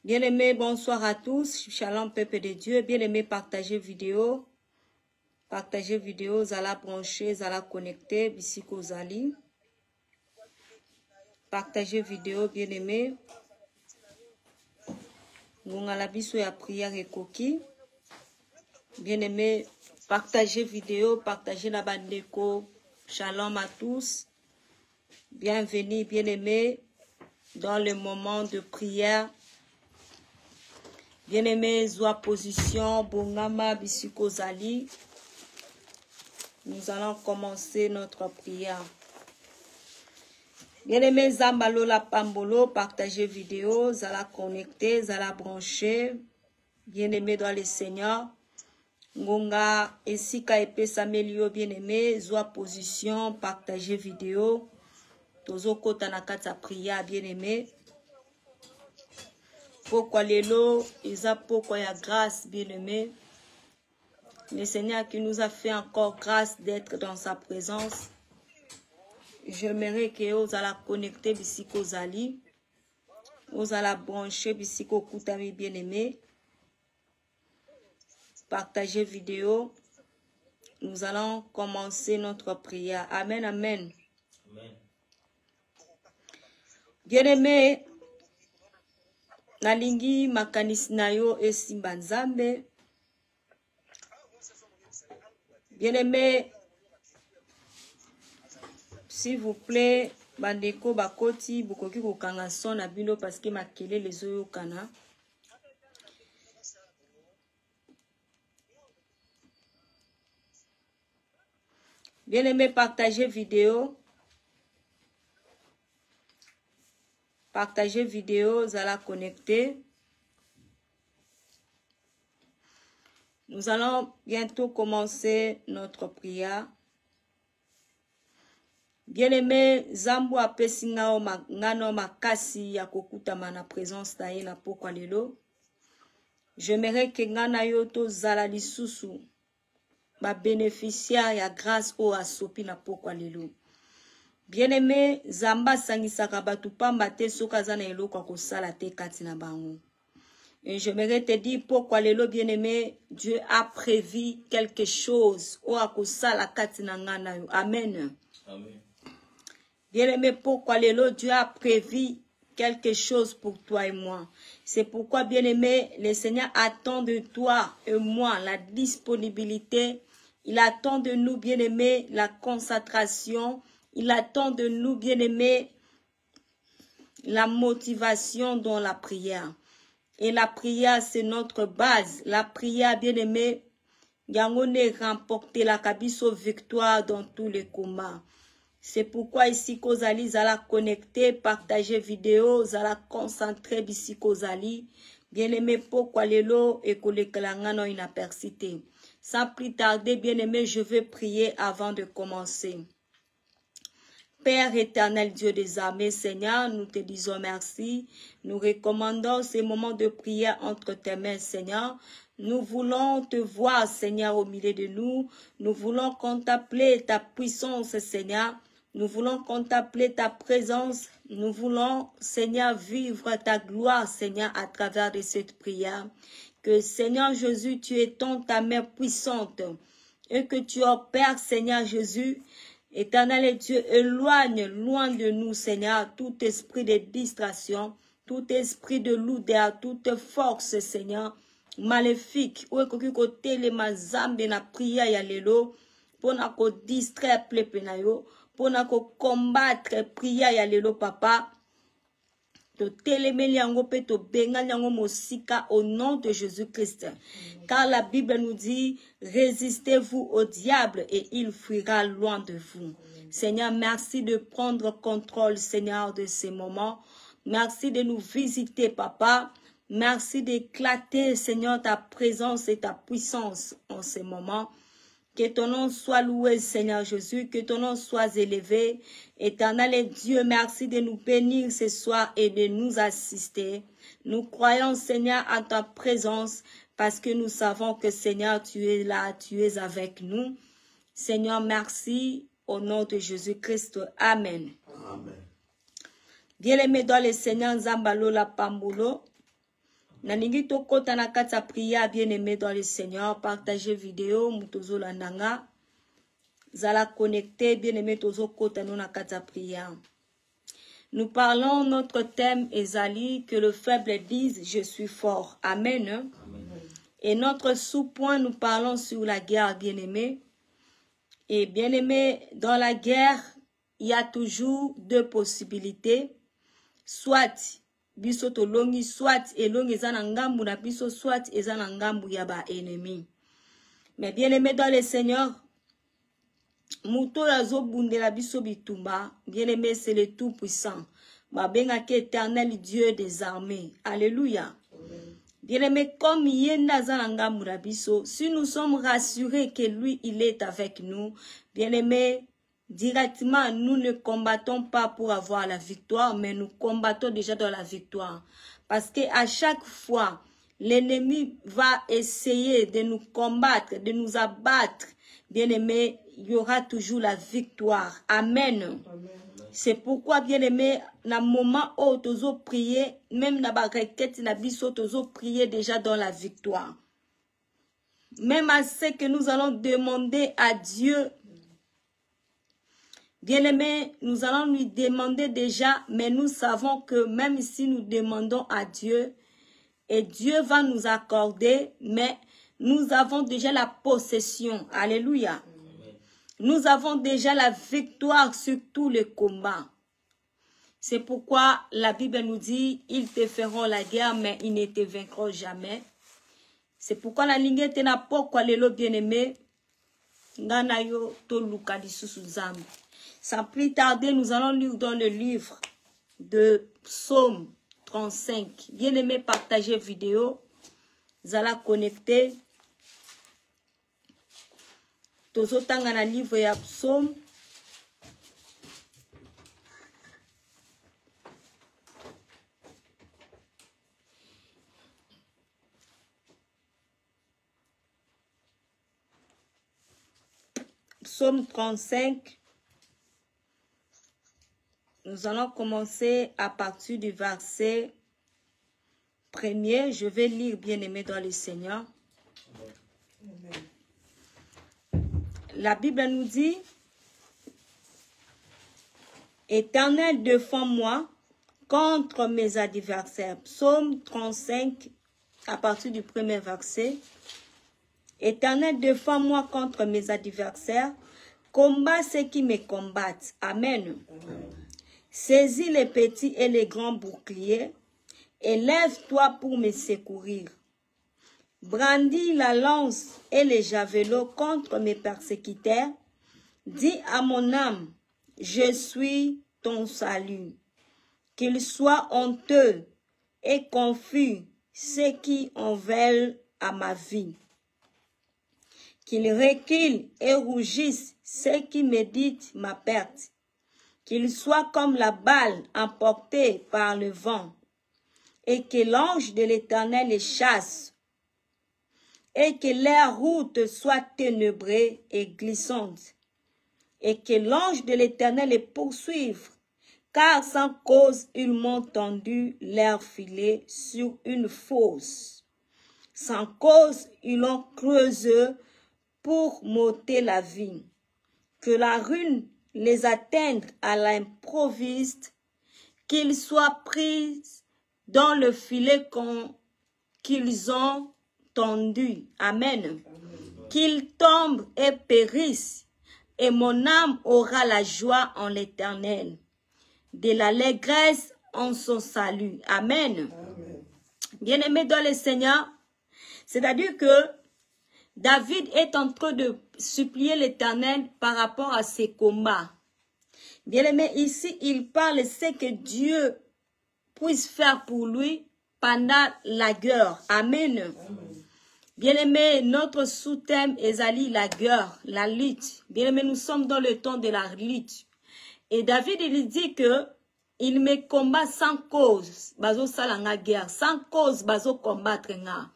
Bien-aimés, bonsoir à tous. Shalom, peuple de Dieu. Bien-aimés, partagez vidéo. Partagez vidéo, zala brancher, zala connecter, bisiko zali. Partagez vidéo, bien-aimés. Ngongala biso ya prière et coquille. Bien-aimés, partagez vidéo, partagez la bandeko. Shalom à tous. Bienvenue, bien-aimés, dans le moment de prière. Bien-aimés, Zoa position, Bongama, Bisiko Zali. Nous allons commencer notre prière. Bien-aimés, Zambalo la Pambolo, partagez vidéo, Zala connecter, Zala brancher. Bien-aimés dans le Seigneur. Ngonga, Esika Epe Samelio, bien-aimés, Zoa position, partagez vidéo. Tozo Kota Nakata prière, bien-aimés. Pourquoi l'élo, Isa pourquoi y a grâce, bien-aimé. Le Seigneur qui nous a fait encore grâce d'être dans sa présence. J'aimerais que vous allez connecter Bisiko Zali. Vous allez brancher Bisiko Koutami, bien-aimé. Partagez vidéo. Nous allons commencer notre prière. Amen, amen. Amen. Bien-aimé. Nalingi makanisi nayo esimba nzambe. Bien-aimé, s'il vous plaît, bandeko bakoti bukoki kokanga son na bino parce que makele les oyo kana. Bien-aimé, partagez vidéo. Partagez vidéo, zala connecter. Nous allons bientôt commencer notre prière. Bien-aimé, Zambo apesinga o ngano makasi ya kokutama na présence na ye na pokwa lelo. J'aimerais que ngana yoto zala lisusu ba bénéficiaire ya grâce o asopi na pokwa lelo. Bien-aimé, Zamba sangisaka batu pamba te soka zana eloko kosala te kati na bango. Et j'aimerais te dire pourquoi lelo bien-aimé, Dieu a prévu quelque chose o akosala kati na ngana yo. Amen. Amen. Bien-aimé, pourquoi lelo Dieu a prévu quelque chose pour toi et moi. C'est pourquoi, bien-aimé, le Seigneur attend de toi et moi la disponibilité. Il attend de nous, bien-aimé, la concentration. Il attend de nous, bien-aimés, la motivation dans la prière. Et la prière, c'est notre base. La prière, bien-aimés, yangone remporter la kabiso victoire dans tous les combats. C'est pourquoi ici, Kozali, zala connecter, partager vidéo, zala concentrer ici, Kozali. Bien-aimé, pourquoi l'élo et kolekangano inapercité. Sans plus tarder, bien-aimé, je vais prier avant de commencer. Père éternel, Dieu des armées, Seigneur, nous te disons merci. Nous recommandons ces moments de prière entre tes mains, Seigneur. Nous voulons te voir, Seigneur, au milieu de nous. Nous voulons contempler ta puissance, Seigneur. Nous voulons contempler ta présence. Nous voulons, Seigneur, vivre ta gloire, Seigneur, à travers de cette prière. Que, Seigneur Jésus, tu étends ta main puissante et que tu opères, Seigneur Jésus. Éternel Dieu, éloigne loin de nous, Seigneur, tout esprit de distraction, tout esprit de lourdeur, toute force, Seigneur, maléfique. Ou ekoki kote le mazambe na prière ya lelo, pona ko distraire plepe na yo, pona ko combattre prière ya lelo, papa. To telemeli yango pe to bengali yango mosika au nom de Jésus-Christ. Car la Bible nous dit, résistez-vous au diable et il fuira loin de vous. Seigneur, merci de prendre contrôle, Seigneur, de ces moments. Merci de nous visiter, papa. Merci d'éclater, Seigneur, ta présence et ta puissance en ces moments. Que ton nom soit loué, Seigneur Jésus, que ton nom soit élevé. Éternel Dieu, merci de nous bénir ce soir et de nous assister. Nous croyons, Seigneur, en ta présence parce que nous savons que, Seigneur, tu es là, tu es avec nous. Seigneur, merci au nom de Jésus-Christ. Amen. Amen. Bien-aimés dans le Seigneur, Zambalo la Pambolo. Nalingi to kota na kata prière bien-aimé dans le Seigneur. Partagez vidéo, mutozo landanga. Zala connecté, bien-aimé tozo kota no na kata prière. Nous parlons, notre thème Ezali, que le faible dise je suis fort. Amen. Amen. Et notre sous-point, nous parlons sur la guerre, bien-aimé. Et bien-aimé, dans la guerre, il y a toujours deux possibilités. Soit biso to longi, soit elongi ezana ngambu na biso, soit ezana ngambu ya ba ennemi. Mais bien aimé dans le Seigneur, muto yazo bundela biso bitumba, bien aimé c'est le tout puissant. Mabenga ke éternel Dieu des armées. Alléluia. Bien aimé, comme yenda zana ngambu na biso, si nous sommes rassurés que lui il est avec nous, bien aimé, directement, nous ne combattons pas pour avoir la victoire, mais nous combattons déjà dans la victoire. Parce qu'à chaque fois, l'ennemi va essayer de nous combattre, de nous abattre. Bien aimé, il y aura toujours la victoire. Amen. C'est pourquoi, bien aimé, dans le moment où tu as prié, même dans la requête, tu as prié déjà dans la victoire. Même à ce que nous allons demander à Dieu. Bien-aimés, nous allons lui demander déjà, mais nous savons que même si nous demandons à Dieu, et Dieu va nous accorder, mais nous avons déjà la possession. Alléluia. Amen. Nous avons déjà la victoire sur tous les combats. C'est pourquoi la Bible nous dit, ils te feront la guerre, mais ils ne te vaincront jamais. C'est pourquoi la ligne est na pokwa lelo bien-aimé, ngana yo to luka lisusu nzambe. Sans plus tarder, nous allons lire dans le livre de Psaume 35. Bien-aimé, partagez vidéo. Vous allez connecter. Tozotanga na livre ya Psaume. Psaume 35. Nous allons commencer à partir du verset 1er. Je vais lire, bien-aimé dans le Seigneur. La Bible nous dit, Éternel, défends-moi contre mes adversaires. Psaume 35, à partir du premier verset. Éternel, défends-moi contre mes adversaires. Combat ceux qui me combattent. Amen. Amen. Saisis les petits et les grands boucliers, et lève-toi pour me secourir. Brandis la lance et les javelots contre mes persécuteurs. Dis à mon âme, je suis ton salut. Qu'ils soient honteux et confus ceux qui en veulent à ma vie. Qu'ils reculent et rougissent ceux qui méditent ma perte. Qu'ils soient comme la balle emportée par le vent, et que l'ange de l'Éternel les chasse, et que leur route soit ténébrée et glissante, et que l'ange de l'Éternel les poursuive, car sans cause ils m'ont tendu leur filet sur une fosse. Sans cause ils ont creusé pour m'ôter la vie. Que la ruine les atteignent à l'improviste, qu'ils soient pris dans le filet qu'ils ont tendu. Amen. Qu'ils tombent et périssent, et mon âme aura la joie en l'Éternel, de l'allégresse en son salut. Amen. Bien-aimés dans le Seigneur, c'est-à-dire que David est en train de supplier l'Éternel par rapport à ses combats. Bien-aimé, ici, il parle de ce que Dieu puisse faire pour lui pendant la guerre. Amen. Bien-aimé, notre sous-thème est la guerre, la lutte. Bien-aimé, nous sommes dans le temps de la lutte. Et David, il dit que il me combat sans cause. Bazo salanga guerre. Sans cause, bazo combattre nga.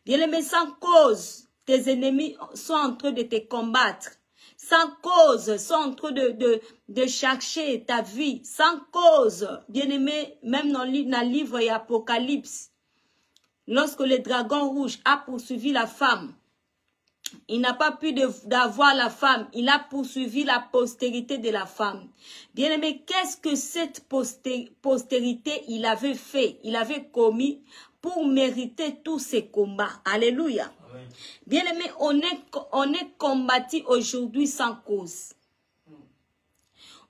Bien-aimé, sans cause. Tes ennemis sont en train de te combattre. Sans cause, sont en train de chercher ta vie. Sans cause, bien-aimé, même dans le livre d'Apocalypse, lorsque le dragon rouge a poursuivi la femme, il n'a pas pu d'avoir la femme, il a poursuivi la postérité de la femme. Bien-aimé, qu'est-ce que cette postérité il avait fait, il avait commis pour mériter tous ces combats? Alléluia. Bien-aimé, on est combattu aujourd'hui sans cause.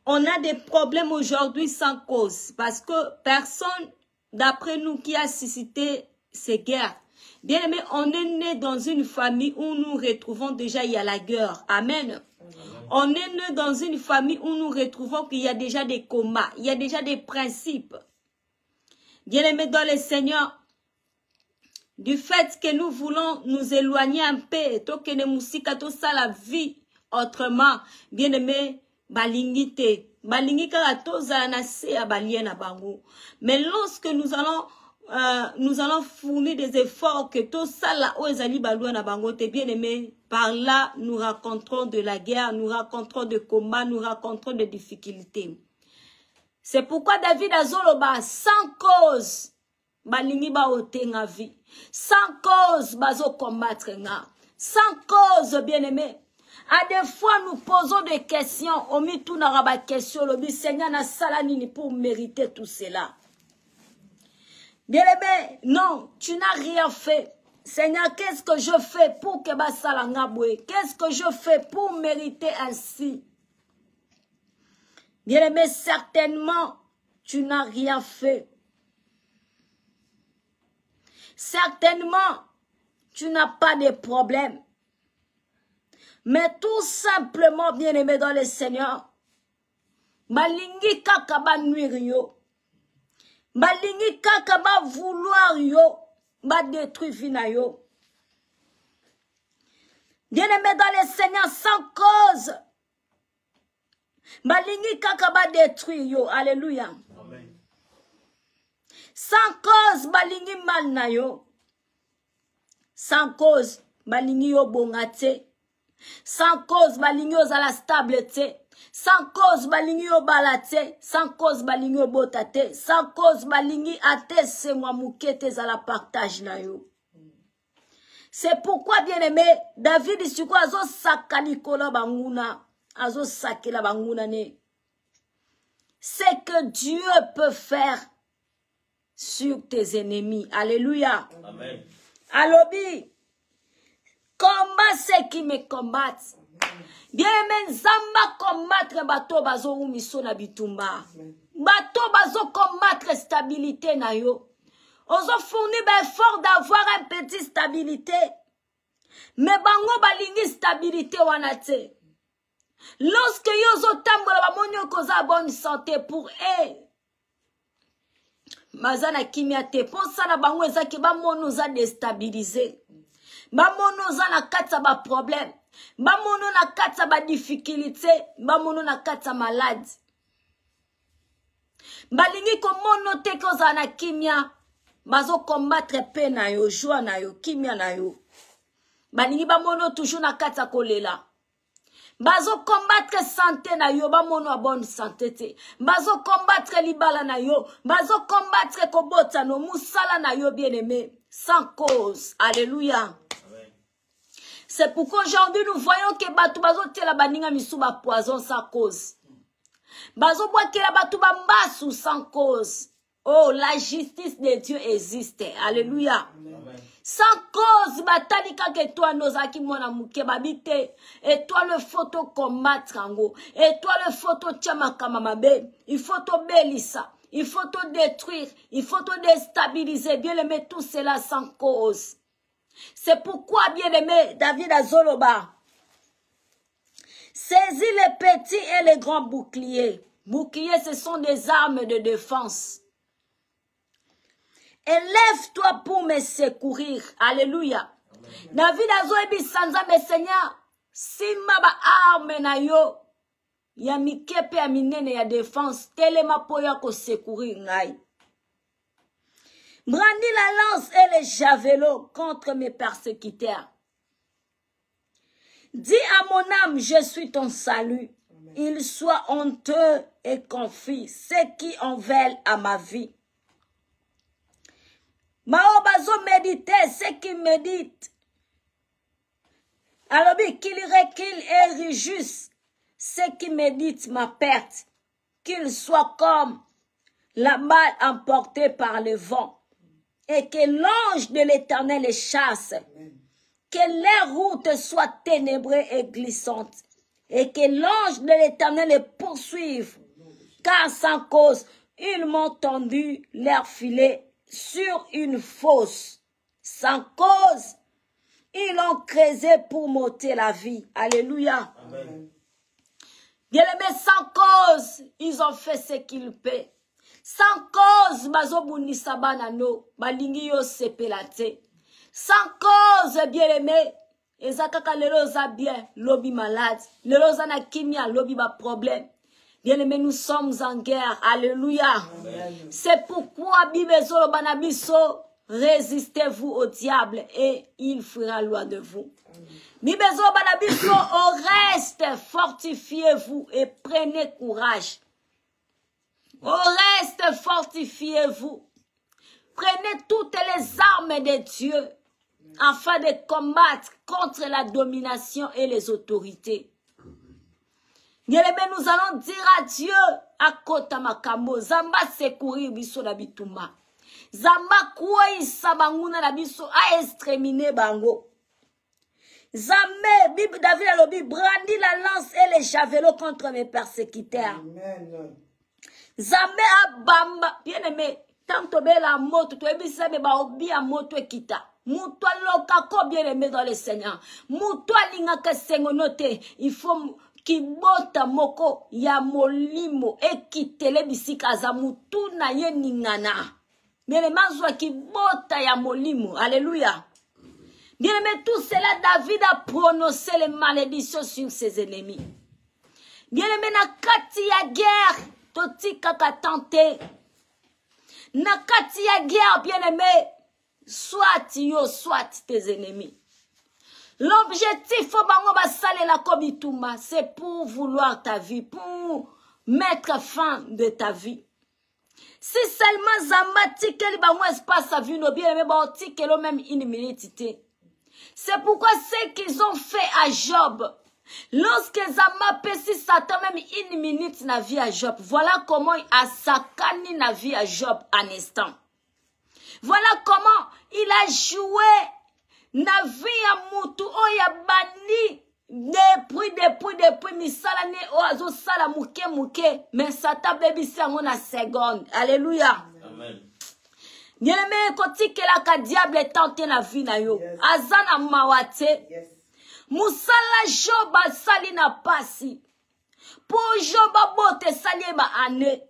On a des problèmes aujourd'hui sans cause parce que personne, d'après nous, qui a suscité ces guerres. Bien aimé, on est né dans une famille où nous retrouvons déjà, il y a la guerre. Amen. On est né dans une famille où nous retrouvons qu'il y a déjà des combats, il y a déjà des principes. Bien aimé dans le Seigneur, du fait que nous voulons nous éloigner un peu, tout ça la vie autrement, bien aimé, balingite, balingika toza na se a baliena bango. Mais lorsque nous allons fournir des efforts que tout ça là ozali balouana bango te bien aimé, par là nous rencontrons de la guerre, nous rencontrons de combats, nous rencontrons de difficultés. C'est pourquoi David azoloba sans cause balingi ba otenga vie, sans cause bazo combattre nga, sans cause bien aimé. À des fois, nous posons des questions. On met tout dans la question. Le Seigneur n'a salanini pour mériter tout cela. Bien aimé, non, tu n'as rien fait. Seigneur, qu'est-ce que je fais pour que Basalangaboué? Qu'est-ce que je fais pour mériter ainsi? Bien aimé, certainement, tu n'as rien fait. Certainement, tu n'as pas de problème. Mais tout simplement, bien aimé dans le Seigneur, balingi kakaba nuire yo, balingi kakaba vouloir yo, ba détruire vina yo. Bien aimé dans le Seigneur, sans cause, balingi kakaba détruire yo, alléluia. Amen. Sans cause, balingi mal na yo, sans cause, balingi yo bongate. Sans cause, balingi yo zala stable te. Sans cause, balingi yo balate. Sans cause, balingi yo botate. Sans cause, balingi ate se mwa moukete zala partage na yo. C'est pourquoi, bien aimé, David isuko azo sakalikola banguna. Azo sakela banguna ne. C'est que Dieu peut faire sur tes ennemis. Alléluia. Amen. Alobi. Combat ceux qui me combattent. Bien aimé, Zamba combattre bato bazo umiso na bitumba. Bato bazo combattre stabilité na yo. Ozo fournir effort d'avoir un petit stabilité. Mais bango balingi stabilité wanate. Lorsque yo zo tambola ba monyo koza bonne santé pour mazana kimia te ponsa na bango ezaki ba mono za déstabiliser. Bamono za na katsa ba problème, bamono na katsa ba difficulté, bamono na katsa malade. Balingi ko mono te ko za na kimia, bazo combattre pe na yo, joie na yo, kimia na yo. Balingi bamono toujours na katsa kolela. Bazo combattre santé na yo, bamono a bonne santé te. Bazo combattre libala na yo, bazo combattre kobota no musala na yo bien aimé, sans cause. Alléluia. C'est pourquoi aujourd'hui nous voyons que batou bazo tela baninga misuba poison sans cause. Bazo boit que la batou bambasu sans cause. Oh, la justice de Dieu existe. Alléluia. Amen. Sans cause, batalika que toi nozaki mona muke babite. Et toi le photo combattre ango. Et toi le photo tchamaka mamabe. Il faut te belissa. Il faut te détruire. Il faut te déstabiliser. Bien aimé tout cela sans cause. C'est pourquoi, bien-aimé, David Azoloba, saisis les petits et les grands boucliers. Boucliers, ce sont des armes de défense. Élève-toi pour me secourir. Alléluia. Amen. David Azoebi Sanza, mes seigneurs, si ma arme na yo, ya mikepe ya minene ya défense, telema poya ko secourir ngai. Brandis la lance et les javelots contre mes persécuteurs. Dis à mon âme, je suis ton salut. Amen. Il soit honteux et confus ceux qui en veulent à ma vie. Maobazo méditer, ceux qui méditent. Alors, qu'il recule et réjouisse ceux qui méditent ma perte, qu'ils soient comme la balle emportée par le vent, et que l'ange de l'Éternel les chasse, que leurs routes soient ténébreuses et glissantes, et que l'ange de l'Éternel les poursuive, car sans cause, ils m'ont tendu leur filet sur une fosse. Sans cause, ils ont creusé pour m'ôter la vie. Alléluia. Amen. Bien-aimés, sans cause, ils ont fait ce qu'ils paient. Sans cause, bazobunisa banano, balingi yo sepelate. Sans cause, bien-aimés, ezakaka lelo za bien, lobby malade, lelo za na kimia, lobby ba problème. Bien-aimés, nous sommes en guerre. Alléluia. C'est pourquoi Bibezolo Banabiso, résistez-vous au diable et il fuira loin de vous. Bibezolo Banabiso, au reste, fortifiez-vous et prenez courage. Au reste, fortifiez-vous. Prenez toutes les armes de Dieu afin de combattre contre la domination et les autorités. Bien-aimés, nous allons dire à Dieu, à Kota Makambo, Zamba secourir biso na bituma. Zamba kouai sabanguna na biso a exterminer bango. Zambé, Bible David a lobby, brandit la lance et les javelots contre mes persécuteurs. Amen. Zambé a bamba, bien-aimé, tant que la moto, tu es bisa me ba obi a moto ekita. Moutoua lokako bien-aimé dans le Seigneur. Moutoua linga ke sengonote, il faut Kibota moko ya molimo ekitele bisika za mutu na ye ningana. Bien aimé, kibota ya molimo. Alléluia. Bien aimé, tout cela, David a prononcé les malédictions sur ses ennemis. Bien aimé, na kati ya guerre, toti kaka tante. Na kati ya guerre, bien aimé, soit yo, soit tes ennemis. L'objectif, c'est pour vouloir ta vie, pour mettre fin de ta vie. Si seulement Zambati, quel espace à vie, nos bien aimés, même une minute. C'est pourquoi ce qu'ils ont fait à Job, lorsque Zamba pessi Satan, même une minute na vie à Job, voilà comment il a sakani na vie à Job en instant. Voilà comment il a joué na vie ya mutu oya bani depuis misala ne oazo sala muke mais Satan baby sango na seconde. Alléluia. Amen. Bien-aimé, koti ke la ka diable tente na vie na yo. Yes. Azana mawate. Yes. Musala Joba sali na pasi. Po Joba bote sali ba ane.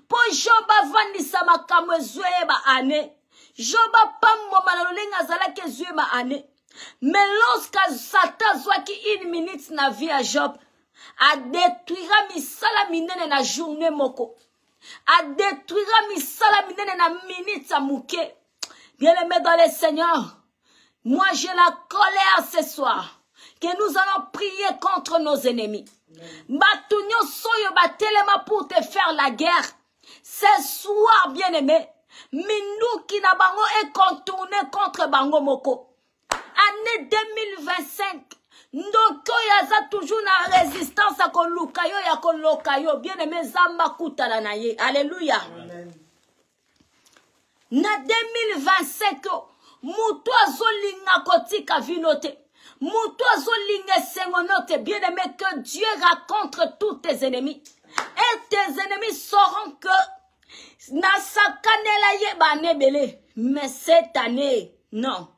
Po Joba vandisa makamwe zwe ba ane. Joba pammo malalolenga zala ke zwe ba ane. Mais lorsque Satan soit qui une minute na vie à Job, a détruira misala minene na journée moko. A détruira misala minene na minute à mouke. Bien-aimé dans le Seigneur, moi j'ai la colère ce soir, que nous allons prier contre nos ennemis. Batunyo soyo batelema pour te faire la guerre. Ce soir, bien-aimé, Mindu qui n'a bango est contourné contre bango moko. Année 2025, ndoko yaza toujours na résistance à kolukayo ya kolokayo. Bien-aimé zamba kutala na ye. Alléluia. Amen. Na 2025, mutu azolinga kotika vinote. Mutu azolinga sengonote. Bien-aimé, que Dieu rencontre tous tes ennemis. Et tes ennemis sauront que na sakanela ye bane bele. Mais cette année, non.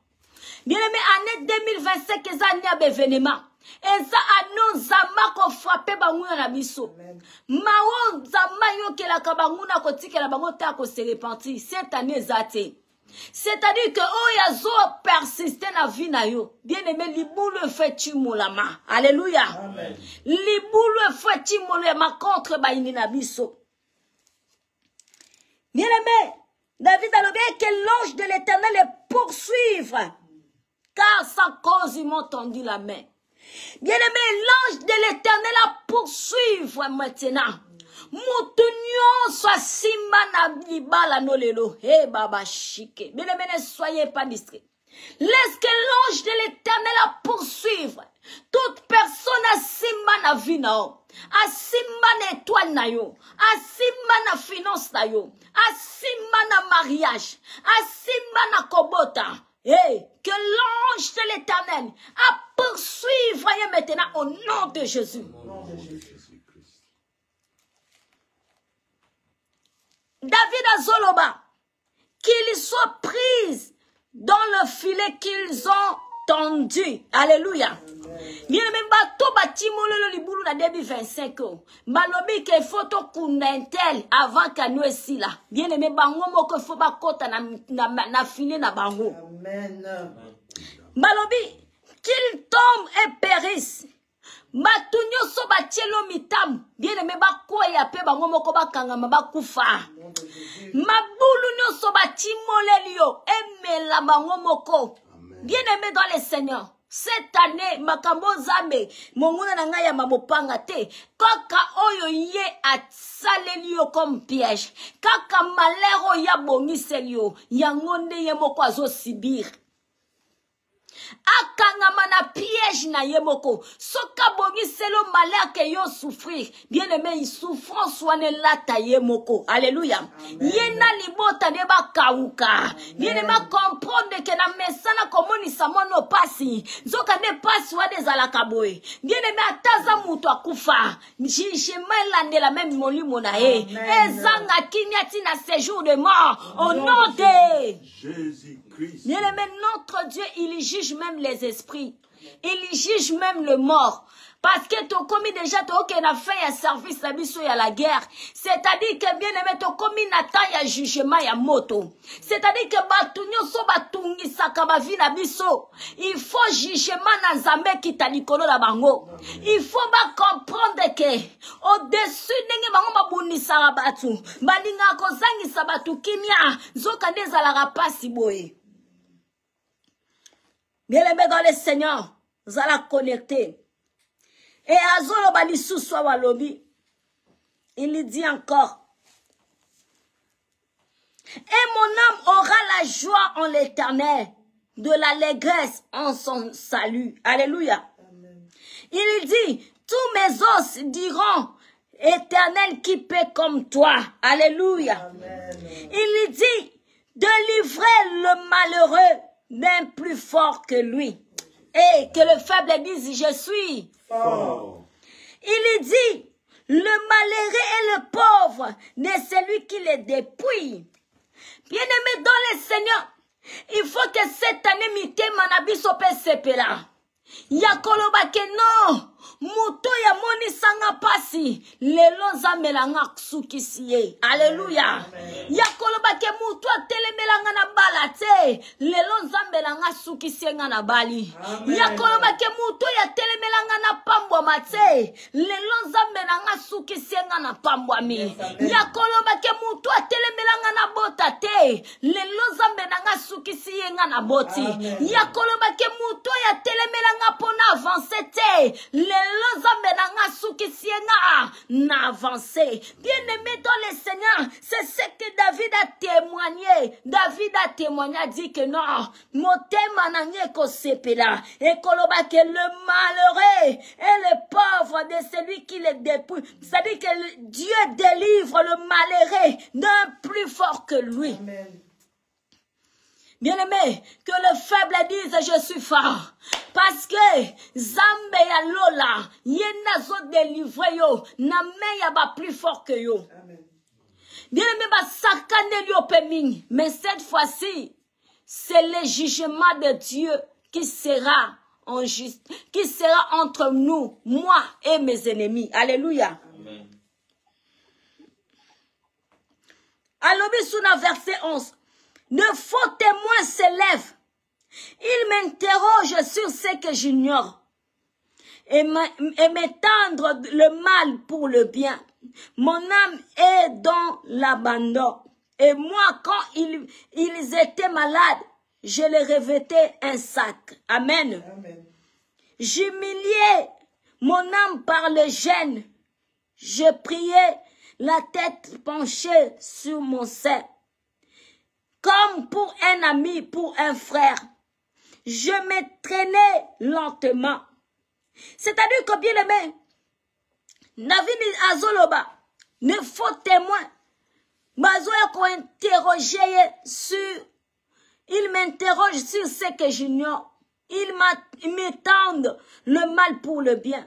Bien-aimé, année 2025, eza année à événement. Eza année zama ko frappé banguna na biso. Mawo zama yo ke la kabanguna ko tikela bango ta ko se repentir. Cette année zate. C'est-à-dire que oh yazo persister na vie na yo. Bien-aimé, libulu fait molama. Alléluia. Amen. Libulu fait molama contre baini na biso. Bien-aimé, David a le bien que l'ange de l'Éternel les poursuive. Car sans cause, ils m'ont tendu la main. Bien-aimé, l'ange de l'Éternel a poursuivre maintenant. Moutounion soit simana libala no lelo. Hey baba chique. Bien aimé, ne soyez pas distraits. Laisse que l'ange de l'Éternel a poursuivre toute personne à simana vina. A simana étoile na yo. A simana finance na yo. A simana mariage. A simana kobota. Hey, que l'ange de l'Éternel a poursuivre maintenant au nom de Jésus. David a Zoloba, qu'ils soient pris dans le filet qu'ils ont tendu. Alléluia. Bien même bateau batimolo le libulu na début 25 ans. Balobi que photo kunentel avant qu'nous ici là. Bien aimé bango moko faut ba kota na filet na bango. Amen. Balobi qu'ils tombent et périssent. Matunyo so batielo mitam. Bien aimé ba ko ya pe bango moko ba kangama ba kufa. Mabulu nyo so batimole liyo emela bango moko. Bien aimé dans les seigneurs. Cette année, makambo zambe, monguna na ngaya mabopanga te, kaka oyo ye atsaleli yo comme piège, kaka malero ya bongiseli yo, yangonde ye moko azo sibir. Akangama na piège na yemoko. Soka bongi selo malheur que yo souffrir. Bien aimé, il souffrance wane lata yemoko. Alléluia. Yena libota deba kauka. Bien aimé, comprendre que na mesana komoni samono pasi. Zoka ne pasi wade zalakaboy. Bien aimé, ataza mutu akufa. Jishema lande la même molimo na e. Ezanga kinyati na séjour de mort. Au nom de Jésus-Christ. Bien aimé, notre Dieu, il juge même les esprits. Il juge même le mort. Parce que tu as commis déjà, tu as fait un service à la guerre. C'est-à-dire que bien aimé, tu as commis un taille jugement à moto. C'est-à-dire que il faut jugement dans Zambé qui t'a dit la bango. Il faut comprendre que au-dessus de bango sarabatu, balinga kozangi sabatu kimia, zoka nezalara pasi boye. Bien aimé dans le Seigneur, vous allez connecter. Et Azolo Bali Souswa Walobi, il dit encore, et mon âme aura la joie en l'Éternel, de l'allégresse en son salut. Alléluia. Amen. Il dit, tous mes os diront, Éternel qui paie comme toi. Alléluia. Amen. Il dit, délivrer le malheureux d'un plus fort que lui. Et que le faible dise, je suis fort. Il dit, le malheureux et le pauvre n'est celui qui les dépouille. Bien-aimé dans le Seigneur, il faut que cette année, mité manabiso pesepela. Yakoloba ke non. Muto ya moni sanga pasi. Lelo zamelanga ksukisiye. Alléluia. Yakoloba ke muto telemelanga na balate. Lelo zamelanga sukisiye na bali. Yakoloba ke muto ya telemelanga na pambwa mate. Lelo zamelanga sukisiye na pambwa mi. Yakoloba ke muto telemelanga na botate. Lelo zamelanga sukisiye na boti. Yakoloba ke muto ya telemelanga pona avancer te. Lelo zamenanga sukisienga na avancer. Bien-aimé dans le Seigneur, c'est ce que David a témoigné. David a témoigné, a dit que non, motema nanye ko sepela. Et koloba que le malheureux et le pauvre de celui qui le dépouille. C'est-à-dire que Dieu délivre le malheureux d'un plus fort que lui. Amen. Bien-aimé, que le faible dise je suis fort. Parce que Zambe ya Lola, yena zo délivre yo, na me ya ba plus fort que yo. Bien-aimé, ba sakane yo peming. Mais cette fois-ci, c'est le jugement de Dieu qui sera qui sera entre nous, moi et mes ennemis. Alléluia. Amen. Alobi Souna verset 11. De faux témoins s'élèvent. Ils m'interrogent sur ce que j'ignore et m'étendre le mal pour le bien. Mon âme est dans l'abandon. Et moi, quand ils étaient malades, je les revêtais un sac. Amen. Amen. J'humiliais mon âme par le gêne. Je priais la tête penchée sur mon sein. Comme pour un ami, pour un frère, je me traînais lentement. C'est-à-dire que bien aimé, Navini Azoloba, ne faux témoins, Mazoya ko interroger sur, il m'interroge sur ce que j'ignore. Il m'étendent le mal pour le bien.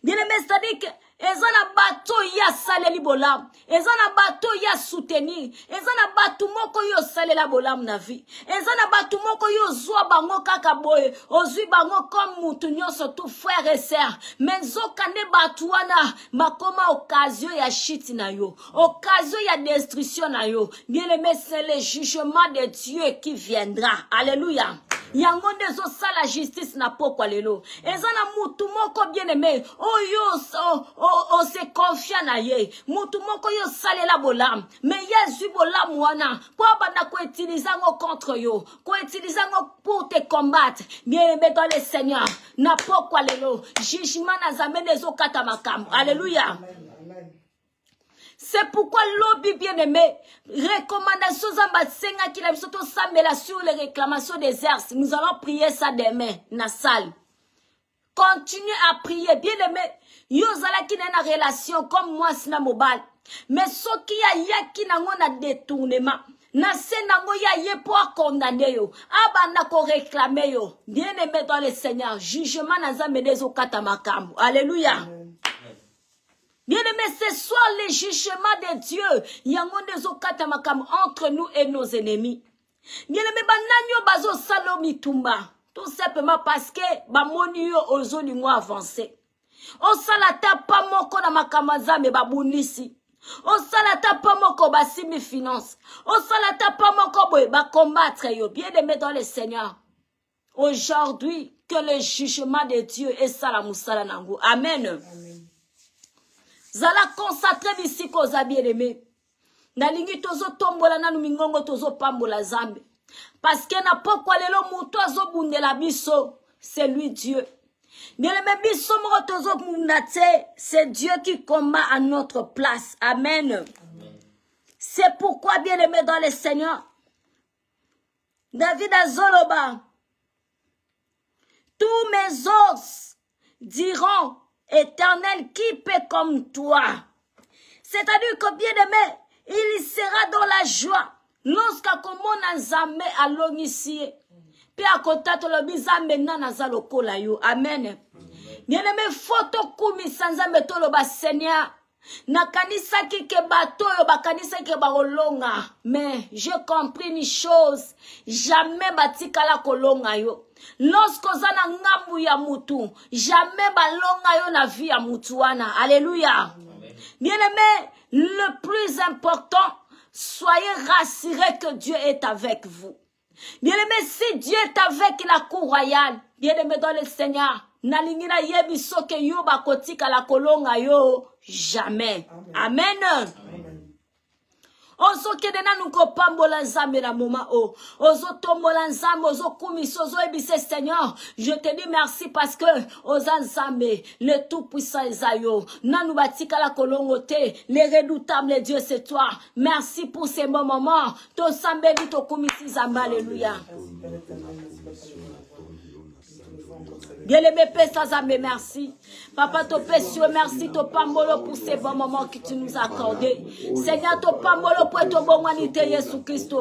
Bien aimé, c'est-à-dire que ezana bato ya saleli bolam, ezana bato ya soutenir, ezana bato moko yo salela bolam na vie, ezana bato moko yo zwa bango kaka boye, ozwi bango comme mutu nyonso tout frère et sœur, mais nzokande bato wana makoma occasion ya shit na yo, occasion ya destruction na yo. Bien aimé, c'est le jugement de Dieu qui viendra. Alléluia. Yango ndezo sala justice na pokwa lelo. Ezana mutu moko bien aimé, o se confia na ye. Mutu moko yo salela bolam. Mais yesu bolam wana, po bana ko utiliser ngo contre yo, ko utiliser ngo pour te combattre. Bien aimé dans le Seigneur, na pokwa lelo, jugement na zamene zo kata makambo. Alléluia. C'est pourquoi l'objet bien-aimé, recommandation Zambatsenga qui l'a surtout s'améliorer sur les réclamations des airs. Nous allons prier ça demain, na salle. Continuez à prier, bien-aimé. Yozala qui n'a une relation comme moi, sina mobile. Mais ce qui a yaki n'a détournement. Na se nango ya ye pour condamner yo. Aba na ko réclamer yo. Bien-aimé dans le Seigneur, jugement na zamene zo kata makambo. Alléluia. Bien-aimé, ce soir le jugement de Dieu, yangonde zo kata makambo entre nous et nos ennemis. Bien-aimé, bananyo bazo salomi tumba. Tout simplement parce que bamoni yo ozo lingo avancé. O salata pa moko na makamaza me babunisi. O salata pa moko basimi finance. O salata pa moko boy ba combattre yo. Bien-aimé dans le Seigneur. Aujourd'hui, que le jugement de Dieu est salamusala nango. Amen. Amen. Zala consacré ici koza bien-aimé. Nalingi tozo tombola nanu mingongo tozo pambola zambe. Parce que na pokwa lelo muto azo bundela biso, c'est lui Dieu. Bien-aimé biso mo tozo bundate, c'est Dieu qui combat à notre place. Amen. Amen. C'est pourquoi bien-aimé dans le Seigneur, David Azoloba, tous mes os diront, Éternel, qui peut comme toi? C'est-à-dire que bien-aimé, il sera dans la joie lorsqu'à komona nzambe alongisi. Puis à côté de l'obizambe nanaza lokola yo. Amen. Bien-aimé, photo kumi sanzambe toloba Seigneur. Nakanisa ki ke bato yo bakanisa ke baolonga. Mais j'ai compris une chose, jamais batikala kolonga yo. Lorsque zana ngambu ya mutu, jamais balonga yo na vie ya mutuana. Alléluia. Bien-aimé, le plus important, soyez rassurés que Dieu est avec vous. Bien-aimé, si Dieu est avec la cour royale, bien-aimé dans le Seigneur, nalingina yebi soke yo bakotika la kolonga yo, jamais. Amen. Amen. Ozo kedena nuko pambola nzambe na moma o. Ozo tombola nzambe, ozo kumiso, ozo ebise Seigneur. Je te dis merci parce que oza nzambe, le tout puissant Esayo. Nanu batika la kolongote, le redoutable Dieu c'est toi. Merci pour ces bons moments. To sambeli to kumisi nzambe, alléluia. Bien-aimé Père Sazamé, merci. Papa, to précieux, merci, to pambolo pour ces bons moments que tu nous as accordés. Seigneur, to pambolo pour ton bon humanité, Jésus Christ.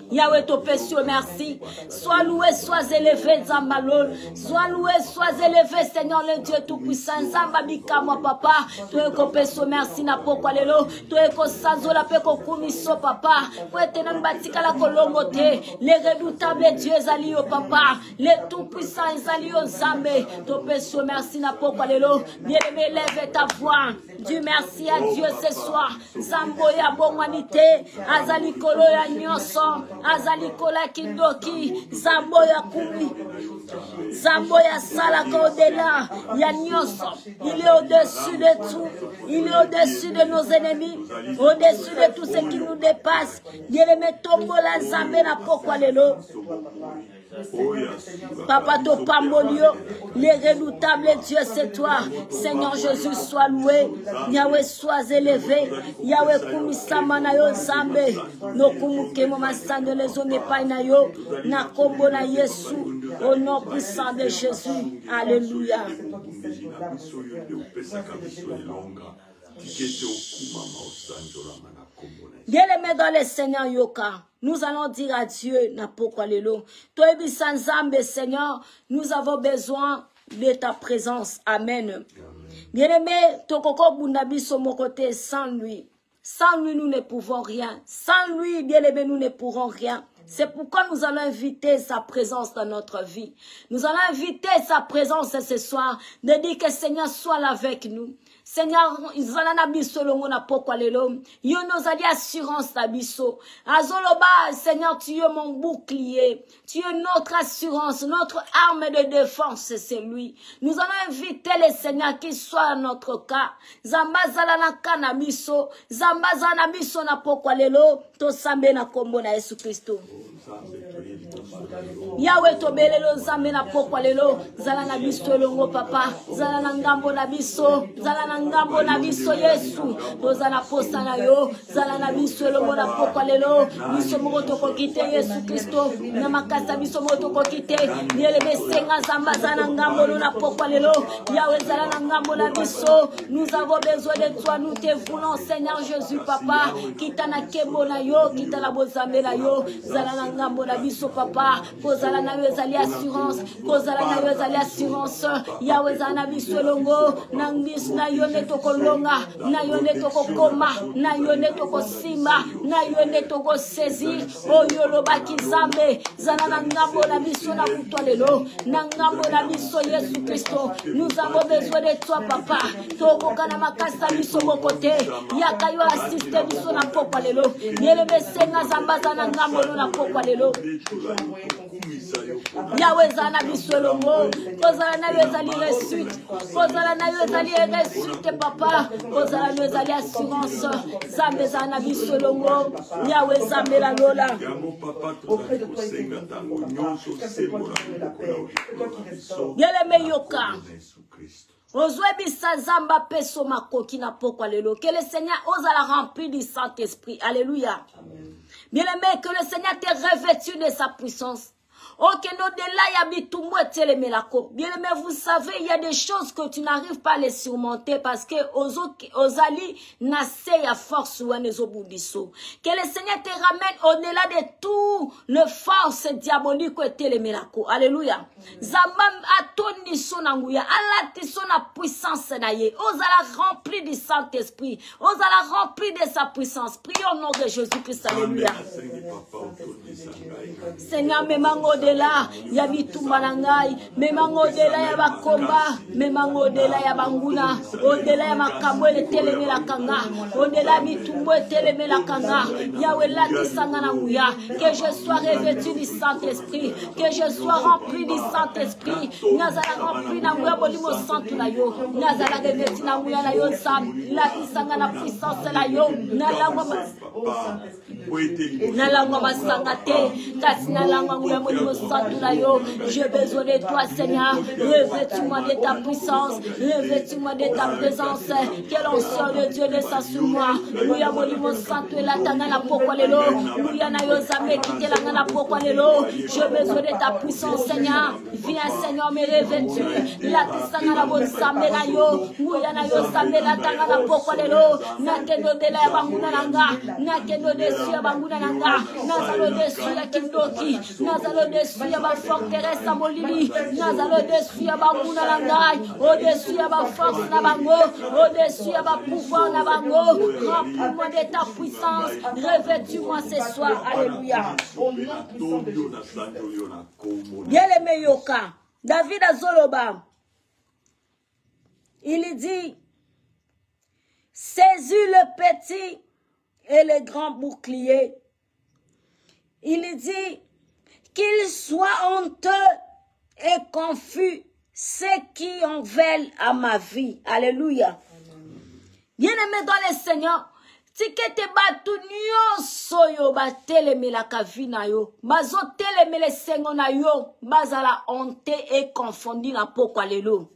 Yahweh, to précieux, merci. Sois loué, sois élevé, Zambalol. Sois loué, sois élevé, Seigneur, le Dieu tout-puissant. Zambabika, moi, papa. Toi, to précieux, merci, na poko lelo. Toi, ko sazo la peko kumiso, papa. Pour être dans batika la kolongote. Les redoutables dieux alio, papa. Les tout-puissants alio, Zambé. To précieux, merci, na poko lelo. Bien-aimé, lève ta voix. Dieu merci à Dieu ce soir. Zamboya, bon humanité. Azali kolo ya nyonso. Azalikola kindoki, Zamboya kumi, Zamboya salaka au-delà, Yanyoso, il est au-dessus de tout, il est au-dessus de nos ennemis, au-dessus de tout ce qui nous dépasse. Bien-aimé tombola Zambé na pokwa lelo. Papa to pambolio, Les redoutables Dieu, c'est toi. Seigneur Jésus, sois loué. Yahweh, sois élevé. Yahweh, kumisama na yo zambe. No kumuke mo masando les hommes pas na yo. Na kombo na Yesu. Au nom puissant de Jésus. Alléluia. Bien-aimé dans le Seigneur Yoka, nous allons dire à Dieu, Napokwalelo, toi et Sanzambe, Seigneur, nous avons besoin de ta présence. Amen. Bien-aimé, Tokoko Bundabi sur mon côté, sans lui. Sans lui, nous ne pouvons rien. Sans lui, bien-aimé, nous ne pourrons rien. C'est pourquoi nous allons inviter sa présence dans notre vie. Nous allons inviter sa présence ce soir, de dire que Seigneur soit là avec nous. Seigneur, ils ont un abisso longo na pokwa lelo. Yo nous a dit assurance d'abisso. Azoloba, Seigneur, tu es mon bouclier. Tu es notre assurance, notre arme de défense, c'est lui. Nous allons inviter le Seigneur qui soit dans notre cas. Zambazala na kanabiso. Zambazana biso na pokwa lelo. To sambe na kombo na Yesu Kristo. Yahweh to belelo zambe na pokwa lelo. Zala na biso longo papa. Zala na ngambo na biso. Zala na ngambo na biso Yesu. Toza na posa na yo. Zala na biso longo na pokwa lelo. Biso moko toko kite Yesu Kristo. Na makasa biso moko toko kite. Yele besenga zamba zana ngambo na pokwa lelo. Yahweh zala na ngambo na biso. Nous avons besoin de toi. Nous te voulons Seigneur Jésus papa. Kita na kembo na yo. Kita na bozambe na yo. Zala na ngambo na biso papa. Kozala na yo zali assurance. Kozala na yo zali assurance. Yahweh zala na biso longo. Nangis na yo ne toko longa. Na yo ne toko koma. Na yo ne toko sima. Na yo ne toko saisir. Oyo loba kizambe. Zala na ngambo na biso na kutwa lelo. Na ngambo na biso Yesu Kristo. Nous avons besoin de toi papa. Toko kana makasa biso mokote. Yaka yo assiste biso na pokwa lelo. Yele besenga zambaza na ngambo na pokwa lelo. Yahweh zana biso longo. Kozala na yo zali resuite. Kozala na yo zali resuite papa. Kozala na yo zali assurance. Zambe zana biso longo. Yahweh zambe la lola. Yele meyoka. Ozwe bisa zamba peso makoki na pokwa lelo. Que le Seigneur ose la remplir du Saint-Esprit. Alléluia. Bien aimé, que le Seigneur t'ait revêtu de sa puissance. Ok, bien aimé, vous savez, il y a des choses que tu n'arrives pas à les surmonter parce que aux ali nassé à force ou à nos oboudisso. Que le Seigneur te ramène au-delà de tout le force diabolique et les miracles. Alléluia. Zamam atoni sonanguya, alati sona puissance naye. Osala rempli du Saint-Esprit. Osala rempli de sa puissance. Prions au nom de Jésus-Christ. Alléluia. Seigneur, memango de là, yabitumba nangai, memango de là yabakomba, memango de là yabanguna, au-delà yamakabo le teleme la kanga, au-delà bitumbo teleme la kanga, Yahweh la tisangana mouya, que je sois revêtu du Saint-Esprit, que je sois rempli du Saint-Esprit, nazala rempli na mouya bolimo santu na yo, nazala revêtu na mouya na yo sam, la tisangana puissance la yo, nalangwa masangate, kasi nalangwa mouya bolimo santu na yo, j'ai besoin de toi Seigneur, revêtis-moi de ta puissance, revêtis-moi de ta présence, que l'onction de Dieu descend sur moi, mouya bolimo santu la tanga na pokwa lelo, mouya na yo zame kite la na pokwa lelo, j'ai besoin de ta puissance Seigneur, viens Seigneur me revêtir, la tisanga na bon sambe na yo, mouya na yo sambe la tanga na pokwa lelo, na kendo de la banguna nanga, na kendo de suya banguna nanga, nazalo de suya kindoki, nazalo de suya ba forteresse à molili, nazalo de suya banguna nanga, au-dessus ya ba force na bango, au-dessus ya ba pouvoir na bango, remplis-moi de ta puissance, revêtis-moi ce soir, alléluia. Bien-aimé Yoka, David Azoloba, il dit, saisis le petit et le grand bouclier. Il dit, qu'il soit honteux et confus ceux qui en veulent à ma vie. Alléluia. Bien-aimé dans le Seigneur, tikete batu nyonso yo batelemela kavina yo bazo telemele sengo na yo bazala honte et confondi na pokwa lelo.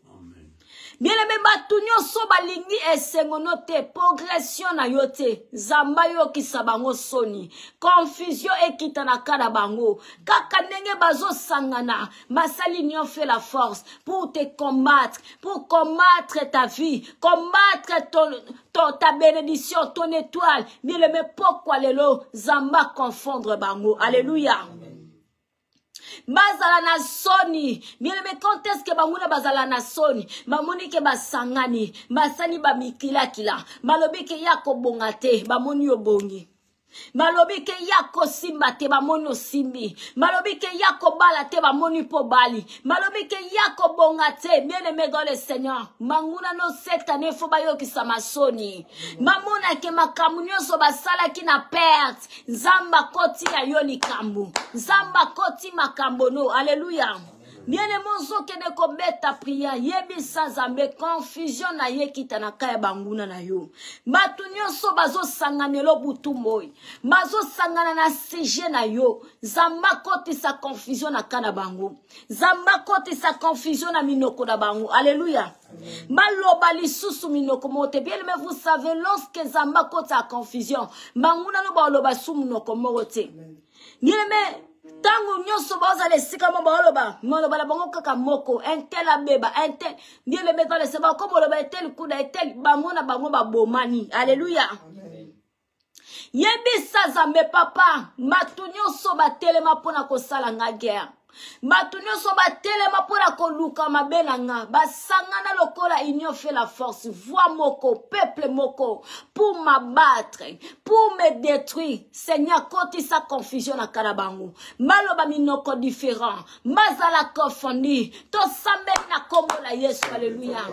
Bien aimé batu nyonso balingi esengo note progression na yo te zamba yo kisabango soni confusion ekita na kada bango kaka ndenge bazo sangana basali nyo fait la force pour te combattre, pour combattre ta vie, combattre ta bénédiction, ton étoile. Bien aimé pokwa lelo zamba confondre bango. Alléluia. Bazala na soni. Bien aimé, quand est-ce que bamuna bazala na soni? Bamuni ke basangani, basani ba mikila kila. Malobi ke yako bongate, bamuni yo bongi. Malobi ke yako simba te bamoni simbi. Malobi ke yako bala te bamoni po bali. Malobi ke yako bongate. Bien aimé dans le Seigneur. Manguna no cette année faut bayo ki samasoni. Mamuna ke makamunyo so basala ki na perte. Zamba koti ya yoli kambu. Zamba koti makambono. Alléluia. Bien aimé so ke de kobeta prière yebi sanzambe confusion na ye kitanaka ya banguna na yo. Batunyo so bazo sanganelo butumboy. Bazo sangana na sije na yo. Zamba koti sa confusion na kana bango. Zamba koti sa confusion na minoko na bango. Alléluia. Maloba lisusu minoko mote. Bien aimé vous savez lorsque zamba koti sa confusion banguna no ba loba su minoko mote. Bien aimé tangu nyoso baza le sika mo baloba moloba la bango kaka moko entel abeba entel bien le mettre le seba comme loba entel kuda entel bamona bango ba bomani. Alléluia. Yebi sazambe papa matunyo so ba telema pona ko sala nga guerre. Matunyo so ba telema pona ko luka mabena nga basangana lokola union fait la force voix moko peuple moko pour m'abattre pour me détruire. Seigneur koti sa confusion na karabango maloba minoko différent mazala kofondi to sambe na kombo la Yesu. Alléluia.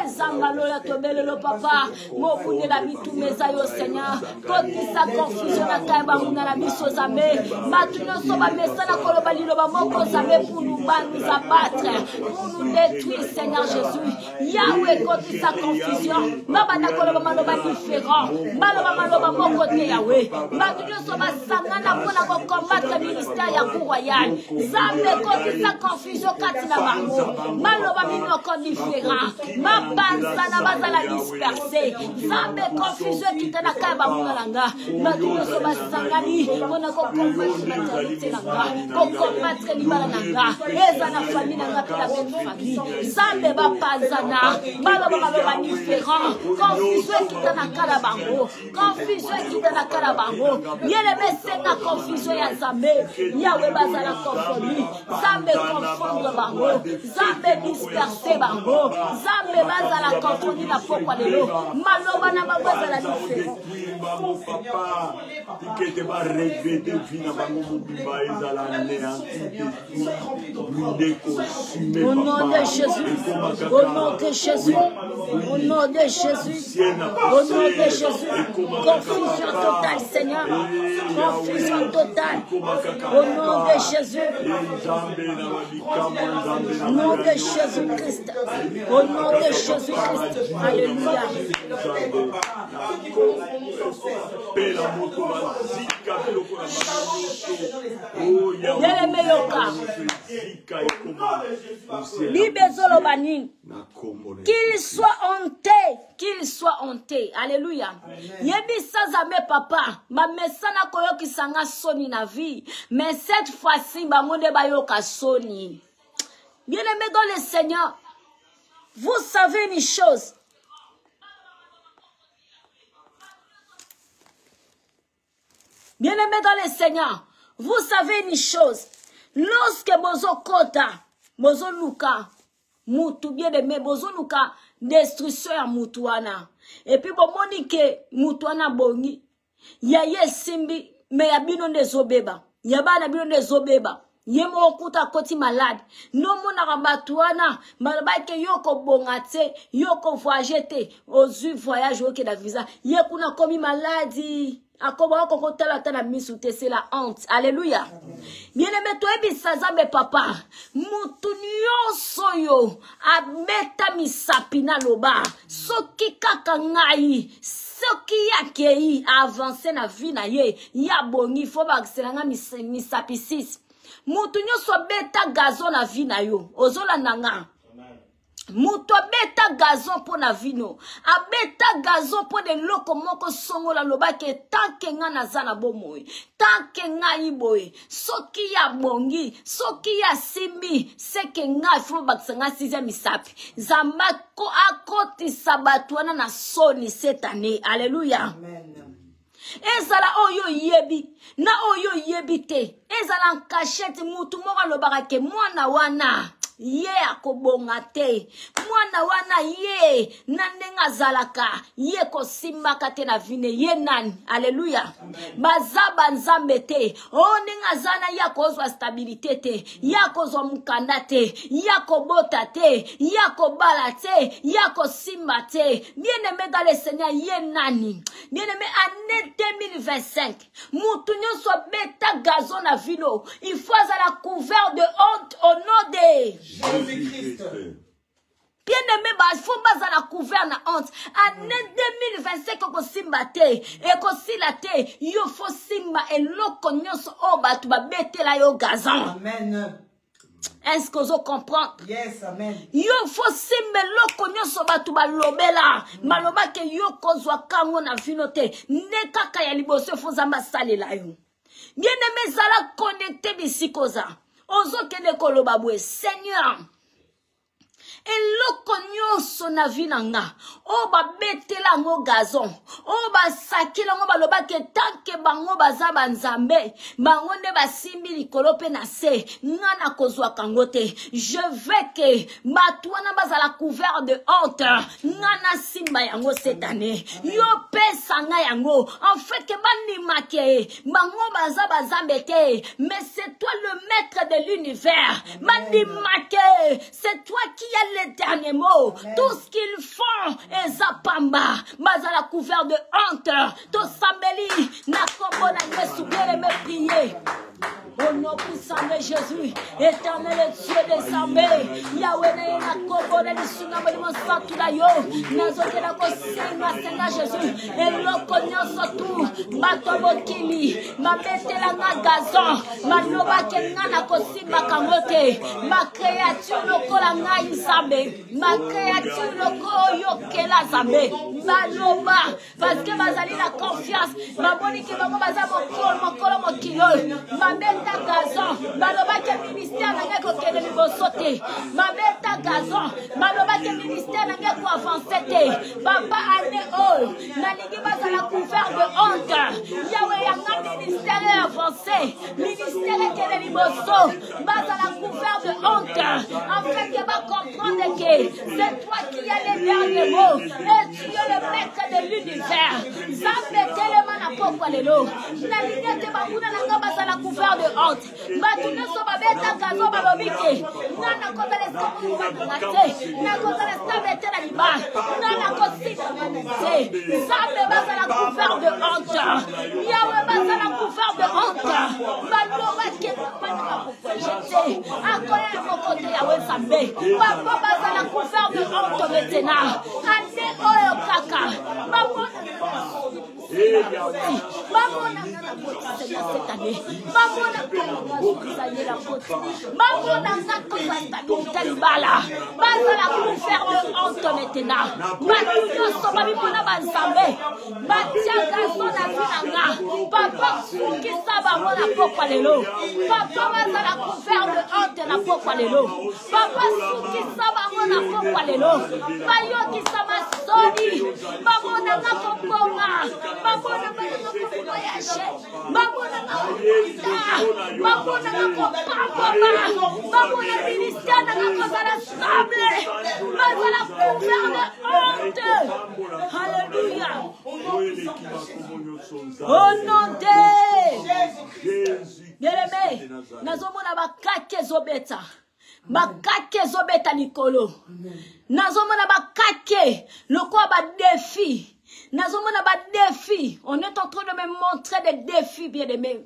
Zangalo la tobele lo papa mo bunde la bitumeza yo Seigneur koti sa confusion na karabango na biso zambe matunyo so ba mesana koloba lilo ba moko zambe pour nous abattre pour nous détruire. Seigneur Jésus Yahweh koti sa confusion baba na koloba maloba différent maloba moko te Yahweh matunyo so ba sangana pona ko combattre ministère ya royal zambe koti sa confusion kati na bango maloba minoko différent mabanza na bazala disperser zambe confusion kitana ka ba munalanga matunyo so ba sangani pona ko combattre maternité nanga ko combattre libala nanga eza na famille nanga pela belle famille zambe ba panzana maloba différent confusion kitana ka bango confusion kitana ka bango yele mesenga confusion ya zambe Yahweh bazala confondre zambe confondre bango zambe disperser bango zambe bazala confondre na pokwa lelo maloba na bazala différent bango papa tikete ba regretter vina bango mubimba ezala au nom de Jésus, au nom de Jésus, au nom de Jésus, au nom de Jésus, confusion totale Seigneur, confusion totale, au nom de Jésus, au nom de Jésus Christ, au nom de Jésus Christ, Alléluia. Qu'il soit honté, qu'il soit honté. Alléluia. Yebi sazame papa, ma mesana koyoki sanga soni na vie, mais cette fois-ci ba monde bayoka soni. Bien aimé dans le Seigneur, vous savez une chose. Bien aimé dans le Seigneur, vous savez une chose. Lorsque bozo kota, bozo luka, mutu bien aimé, bozo luka, destruction ya mutuana. Et puis bon monike mutuana bongi, ya ye simbi, me ya bino de zobeba, ya bana bino de zobeba. Yemo okuta koti malade. No mona rambatuana. Malabake yoko bongate. Yoko voyagete. Ozu voyage oke da visa. Yekuna komi maladi. Akoba wako kotala tana misute. C'est la honte. Alléluia. Bien-aimé toi ebisazambe papa. Mutu nyonso yo. Abeta misapina loba. Soki kaka ngai. soki ya kei avancer na vie na ye ya bongi fo ba selanga misapisis mutu nyoso beta gazon na vie na yo ozola nanga mutu beta gazon po na vino abeta gazon po de loko moko songo la lobake tanke nga nazana bomoy tanke nga iboy soki ya bongi soki ya simbi seke nga ifo bakisanga sixième misapi zambako akoti sabatuana na soni cette année alléluia amen. Ezala oyo yebi na oyo yebite ezala en cachette mutu moko lobaka ke mwana wana ye akobonga te mwana wana ye nandenga zalaka ye kosimbaka te na vine ye nani alléluia bazaba nzambe te oninga zana ya kozwa stabilité te ya kozwa mukanda te ya kobota te ya kobala te ya kosimba te bien-aimé dans le Seigneur ye nani bien-aimé année 2025 mutu nyonso beta gazon na vino il faut la couvert de honte au nom de Jésus-Christ. Bien-aimé, il faut pas la couvert na honte. Année 2025 ko simba te et ko silate yo fo simba et loko nyonso oba tu ba betela yo gazon. Amen. Est-ce que vous comprenez? Yes, amen. Yo fo simbe loko nyonso ba tu ba lobela. Maloba ke yo kozwa kango na vinote. Ne kaka ya liboso fo zamba salela yo. Bien-aimé, zala connecté bisikoza. Ozo kene koloba bwe Seigneur eloko nyonso na vie na nga o ba betela ngo gazon o ba sakila ngo baloba ke tanke bango baza banzambe bango nde basimbi likolo pe na se nga na kozwa kango te je veux que batwana bazala couvert de honte nga na simba yango cette année yo pesa nga yango en fait que bandimake bango baza bazambe te mais c'est toi le maître de l'univers bandimake c'est toi qui as les derniers mots. Amen. Tout ce qu'ils font est zapamba. Bazala couvert de honte. To sambeli na kombo na Yesu bien me prier. Au nom puissant de Jésus, éternel Dieu des armées, Yahweh na kombo na lisunga mo santu la yo. Nazoke na ko singa senga Jésus. Eloko nyonso tu batobo kili. Ma betela na gazon. Ma loba ke na ko simba kangote. Ma créature lokola nga isabe. Ma créature loko yokela zambe. Ma loba parce que bazali la confiance. Ma boniki bango bazamo mokolo mokilo. Ma beta gazon. Ma loba ke ministère na ngeko kele libosote. Ma beta gazon. Ma loba ke ministère na ngeko avancer te. Papa ane o. Na lingi bazala couvert de honte. Yahweh yanga ministère avancé. Ministère kele liboso. Bazala couvert de honte. En fait que va comprendre que c'est toi qui as les derniers mots. Et tu es le maître de l'univers. Zambe telema na pokwa lelo. Na ligne te bakuna na ngamba sana couvert de honte. Batune so babeta kazo balobike. Na kota les sabu bakate. Na kota les sabu tena liba. Na kosita manese. Zambe basala couvert de honte. Yahweh basala couvert de honte. Baloba ke mana pokwa jete. Akoya mokote Yahweh sambe. Papa basala couvert de honte maintenant. Ande oyo kaka. Mamona ngana poti cette année. Mamona ngana la poti. Mamona ngana poti libala. Basala couvert de honte maintenant. Batuyo soba bimona banzambe. Batianga sona vinanga. Papa suki saba mona pokwa lelo. Papa basala couvert de honte na pokwa lelo. Papa suki saba mona pokwa lelo. Bayoki sama soni. Mamona ngako ponga. Mamona ngako voyage. Mamona ngako mamona ngako papa. Mamona ministère ngako sala stable. Basala couvert de honte. Alléluia. Au nom de Jésus. Bien-aimé, nazomona bakake zobeta. Bakake zobeta nikolo. Nazomona bakake lokwa ba défi. Nazomona ba défi. On est en train de me montrer des défis bien-aimés.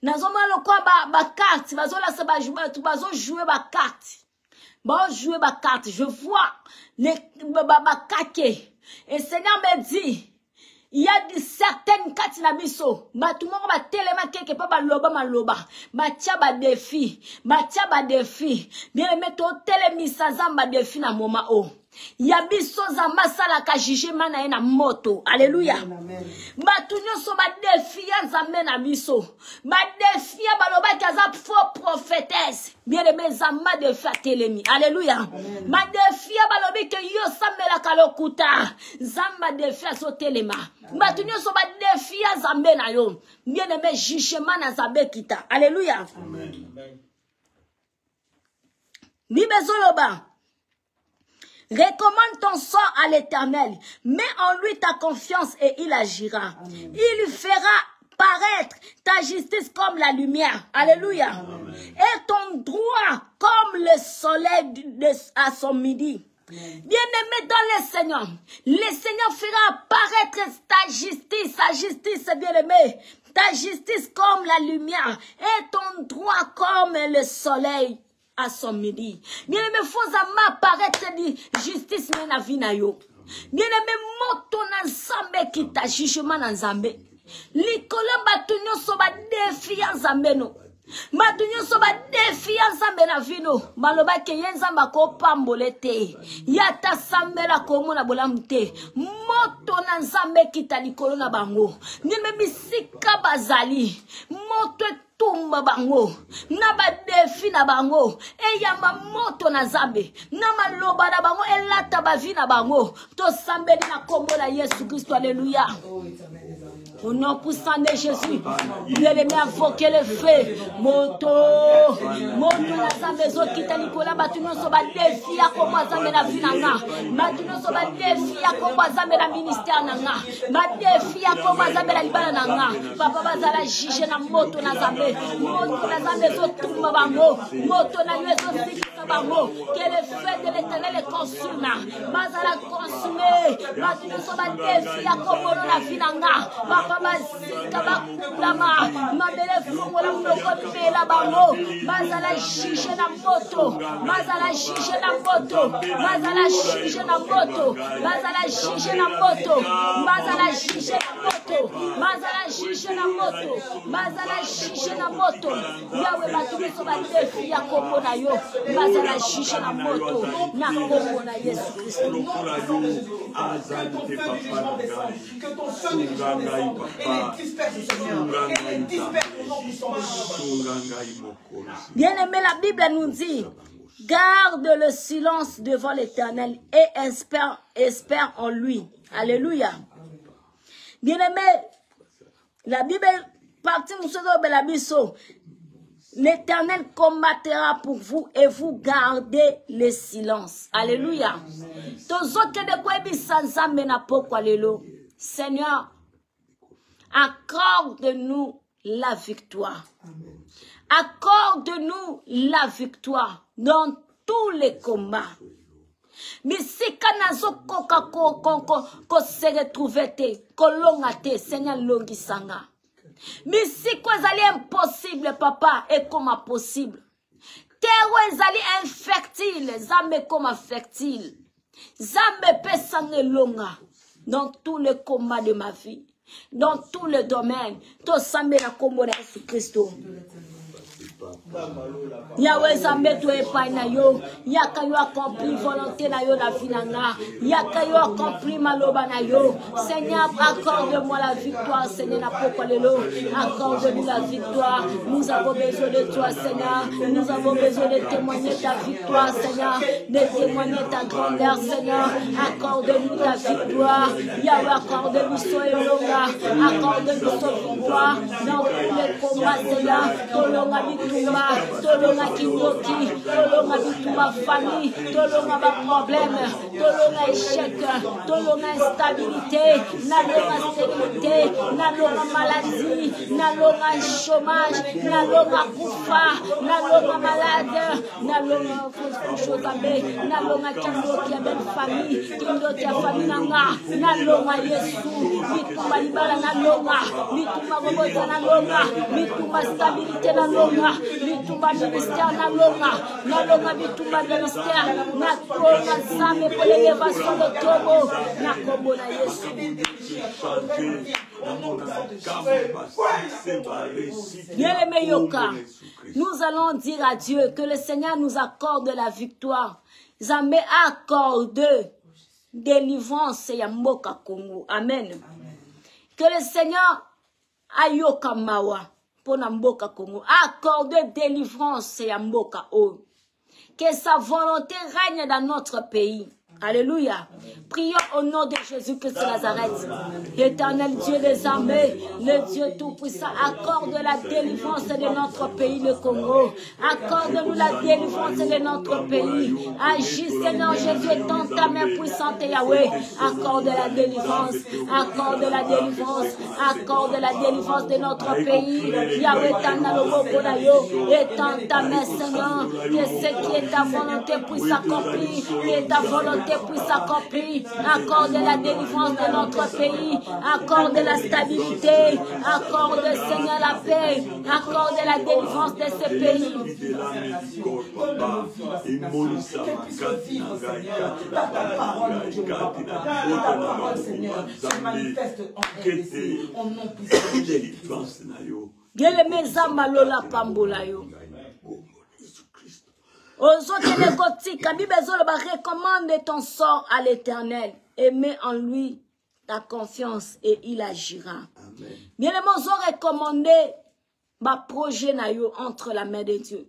Nazomona lokwa ba carte, bazola se ba jouer ba carte. Ba jouer ba carte. Je vois les bakake. Et Seigneur me dit Il y a certaines katina biso. Batumoko ba telema keke pa ba loba. Batia ba défi. Bien aimé to telemisa zamba défi na moma o. Yabiso zamba sala ka jugement na ena moto. Alléluia. Batunyo so ba défi ya zambe na biso. Ba défi ya baloba kaza faux prophétesse. Bien aimé zamba défi a telemi. Alléluia. Ma défi ya balobi ke yo sambela kalokuta. Zamba défi a so telema. Batunyo so ba défi ya zambe na yo. Bien aimé jugement na zambe kita. Alléluia. Amen. Bibezoloba. Recommande ton sort à l'Éternel. Mets en lui ta confiance et il agira. Amen. Il fera paraître ta justice comme la lumière. Alléluia. Amen. Et ton droit comme le soleil à son midi. Bien-aimé dans le Seigneur fera apparaître ta justice, bien-aimé. Ta justice comme la lumière et ton droit comme le soleil à son midi. Bien-aimé, faut apparaître de justice na vina yo. Bien-aimé, moto na nzambe kita jugement na nzambe. Likolo batunyo so ba défi ya nzambe no. Batunyo so ba défi ya nzambe na vino. Maloba ke yenzamba ko pambolete. Yata sambela ko mona bolamte. Moto na nzambe kita likolo na bango. Bien-aimé, bisika bazali. Moto tumba bango na ba defi na bango e ya mamoto na zambe na maloba na bango elata ba vi na bango to sambeli na kombo la Yesu Kristo. Alléluia. Au nom puissant de Jésus, bien-aimé, invoquez le feu. Moto na zambe zo kita likola batuno so ba defi ya kombo zambe na vinanga. Batuno so ba defi ya kombo zambe na ministère nanga. Ba defi ya kombo zambe na libala nanga. Papa bazala jige na moto na zambe. Moto na zambe zo tumba bango. Moto na yezo sikisa bango. Que le feu de l'Éternel les consume. Bazala consumer. Batuno so ba defi ya kombo na vinanga. Papa bazika bakulama. Mabele fungo la mnoko pela bango. Bazala jige na moto. Bazala jige na moto. Bazala jige na moto. Bazala jige na moto. Bazala jige na moto. Bazala jige na moto. Bazala jige na moto. Yawe batume so ba defi ya kombo na yo. Bazala jige na moto. Na kombo na Yesu Kristo. Que ton feu et disperse, Seigneur. Et disperse au nom puissant de Jésus. Bien-aimé, la Bible nous dit, garde le silence devant l'Éternel et espère en lui. Alléluia. Bien-aimé, la Bible partie de la Bible, l'Éternel combattra pour vous et vous gardez le silence. Alléluia. Seigneur, accorde-nous la victoire. Accorde-nous la victoire dans tous les combats. Mais si kanazo koka ko se retrouver te kolonga te Seigneur longi sanga. Mais si quoi zali impossible papa et comme possible. Terre zali infertile zambe comme fertile. Zambe pesange longa dans tous les combats de ma vie. Dans tous les domaines, to sambe na kombo na Yesu Kristo. Yahweh zambe to epai na yo, yaka yo accompli volonté na yo na finanga, yaka yo accompli maloba na yo. Seigneur, accorde-moi la victoire, Seigneur, na poko lelo, accorde-nous la victoire. Nous avons besoin de toi, Seigneur. Nous avons besoin de témoigner ta victoire, Seigneur, de témoigner ta grandeur, Seigneur. Accorde-nous ta victoire. Yahweh, accorde-nous son elonga, accorde-nous son victoire dans tous les combats, Seigneur. Tolonga bitumba, tolonga kingoki, tolonga bitumba famille, tolonga ba problème, tolonga échec, tolonga instabilité, nalonga stérilité, nalonga maladie, nalonga chômage, nalonga kufa, nalonga malade, nalonga chose abe, nalonga kingoki abe famille, kingoki a famille nanga, nalonga Yesu, bitumba libala nalonga, bitumba robota nalonga, bitumba stabilité nalonga, bitumba ministère nalonga bitumba ministère nakonga nzambe pour l'élévation de Togo na kombo na Yesu. Bien-aimé Yoka, nous allons dire à Dieu que le Seigneur nous accorde la victoire. Zambé accorde délivrance ya mboka Congo. Amen. Que le Seigneur ayoka mawa pour na mboka Congo. Accorde délivrance ya mboka o. Que sa volonté règne dans notre pays. Alléluia. Prions au nom de Jésus-Christ de Nazareth. Éternel Dieu des armées, le Dieu Tout-Puissant, accorde la délivrance de notre pays, le Congo. Accorde-nous la délivrance de notre pays. Agis, Seigneur Jésus, étends ta main puissante, Yahweh. Accorde la délivrance. Accorde la délivrance. Accorde la délivrance de notre pays. Yahweh, étends ta main, Seigneur. Que ce qui est ta volonté puisse s'accomplir. Que ta volonté puisse s'accomplir. Accorde la délivrance de notre pays. Accorde la stabilité. Accorde, Seigneur, la paix. Accorde la délivrance de ce pays. Bien-aimé Zambalola Pambola yo. Aux autres négotiques, Bible recommande ton sort à l'Éternel et mets en lui ta confiance et il agira. Bien les mots ont recommandé ma projet na yo entre la main de Dieu.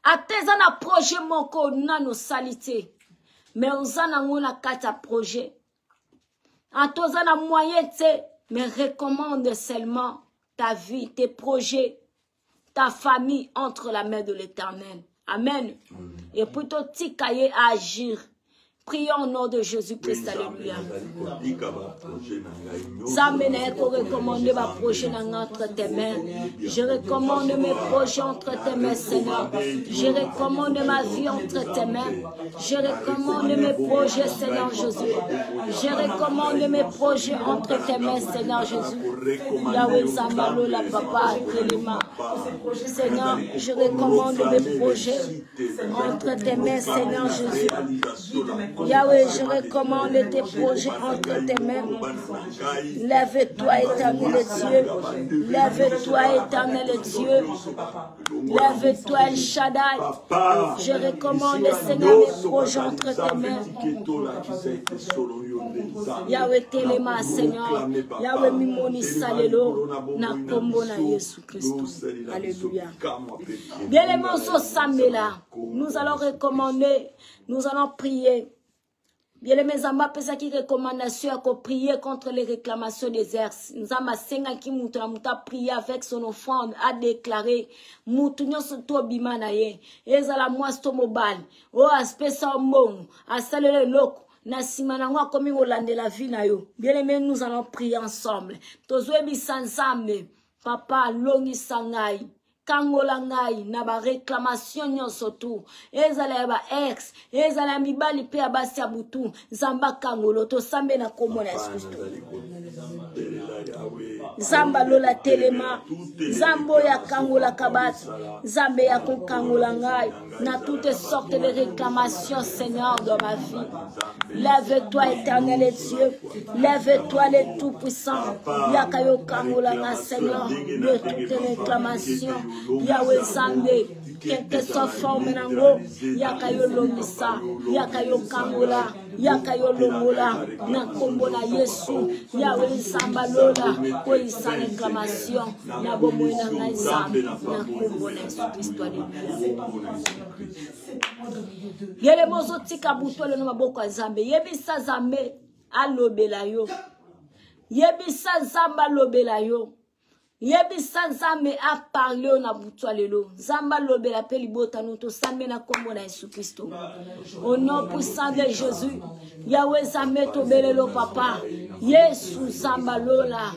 A tes ana projet mon ko na nos salité. Mais aux ana ngona kata projet. A tes ana moyen te mais recommande seulement ta vie, tes projets, ta famille entre la main de l'Éternel. Amen. Et plutôt tikaye à agir. Prions au nom de Jésus-Christ. Alléluia. Zamene ko recommande ma projet entre tes mains. Je recommande mes projets entre tes mains, Seigneur. Je recommande ma vie entre tes mains. Je recommande mes projets, Seigneur Jésus. Je recommande mes projets entre tes mains, Seigneur Jésus. Yahweh Zambalo la papa Kelima. Seigneur, je recommande mes projets entre tes mains, Seigneur Jésus. Yahweh, je recommande tes projets entre tes mains. Lève-toi, éternel Dieu. Lève-toi, éternel Dieu. Lève-toi, El Shaddai. Je recommande, Seigneur, mes projets entre tes mains. Yahweh, Telema, Seigneur. Yahweh, Mimoni, Salelo. Na kombo na Yesu Christ. Alléluia. Bien les morceaux Samela. Nous allons recommander, nous allons prier. Bien les mes amis, pesa qui recommandation à prier contre les réclamations des airs. Nous avons senga qui muta prier avec son offrande a déclaré mutunyo soto bimana ye. Ezala mwasto mobile. O aspesa mbongo. Asalele loko. Na simana ngwa komi olande la vie na yo. Bien les nous allons prier ensemble. Tozwe bisanzambe. Papa longi sangai. Kangola ngai na ba réclamation nyonso tu ezala ba ex ezala mibali pe abasi abutu zamba kangolo to sambe na komona Yesu Zamba lola telema zambo ya kangola kabati zambe ya kangola ngai na toutes sortes de réclamations Seigneur dans ma vie. Lève-toi éternel Dieu, lève-toi le tout-puissant yakayo kangola ngai Seigneur de toutes les réclamations. Yahweh Zambé, quelle que soit forme nango, yakayo lomisa, yakayo kangola, yakayo lomola, na kombo na Yesu, Yahweh Zamba lola, ko isa réclamation, na bomo na ngai Zambé, na kombo na Yesu Christ. Yele mozo tika butole no maboko ya Zambé, yebisa Zambé alobela yo, yebisa Zamba lobela yo. Yebisa Nzambe a parlé na butwa lelo. Zamba lobela pe libota nuto sambe na kombo na Yesu Kristo. Au nom puissant de Jésus. Yahweh Zambé to belelo papa. Yesu Zamba lola.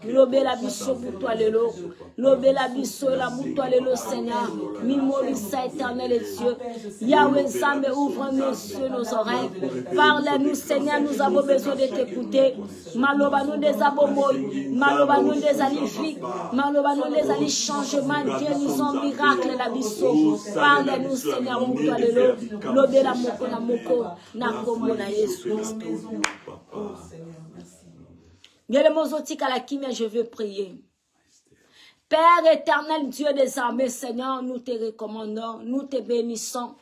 Lobé la biso pour toi lelo. Lobé la biso la pour toi lelo Seigneur. Mimolisa éternel et Dieu. Yahweh Zame, ouvre nos yeux, nos oreilles. Parle-nous Seigneur, nous avons besoin de t'écouter. Maloba nous des abomoy. Maloba nous des alivis. Maloba nous des ali changements. Guérison, miracle la biso. Parle-nous Seigneur pour toi lelo. Lobé la moko na moko. Na komo na Yesu Christo. Bien les mozotiques à la kimia, je veux prier. Père éternel, Dieu des armées, Seigneur, nous te recommandons, nous te bénissons.